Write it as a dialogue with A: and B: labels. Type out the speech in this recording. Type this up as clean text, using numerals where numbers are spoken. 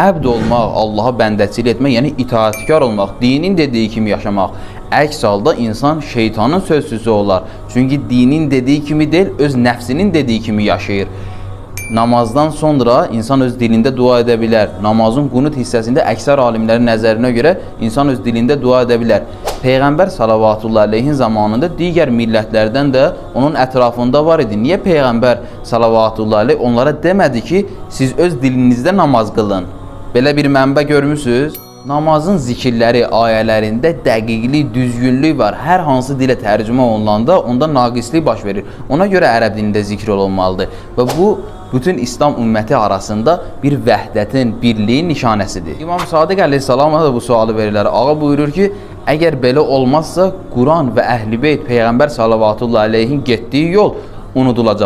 A: Əbd olmaq, Allaha bəndəçilik etmək, yəni itaətkar olmaq, dinin dediyi kimi yaşamaq. Əks halda insan şeytanın sözsüzü olar. Çünki dinin dediyi kimi deyil, öz nəfsinin dediyi kimi yaşayır. Namazdan sonra insan öz dilində dua edə bilər. Namazın qunut hissəsində əksər alimlərin nəzərinə görə insan öz dilində dua edə bilər. Peyğəmbər sallallahu əleyhi zamanında digər millətlərdən də onun ətrafında var idi. Niyə Peyğəmbər sallallahu əleyhi onlara demədi ki, siz öz dilinizdə namaz qılın? Belə bir mənbə görmüsünüz? Namazın zikirləri, ayələrində dəqiqlik, düzgünlük var. Hər hansı dilə tərcümə olunanda onda naqislik baş verir. Ona görə ərəb dilində zikr olunmalıdır. Və bu, bütün İslam ümməti arasında bir vəhdətin, birliyin nişanəsidir. İmam Sadiq əleyhissalama da bu sualı verirlər. Ağa buyurur ki, əgər belə olmazsa, Quran və Əhl-i Beyt Peyğəmbər sallallahu əleyhin getdiyi yol unudulacaq.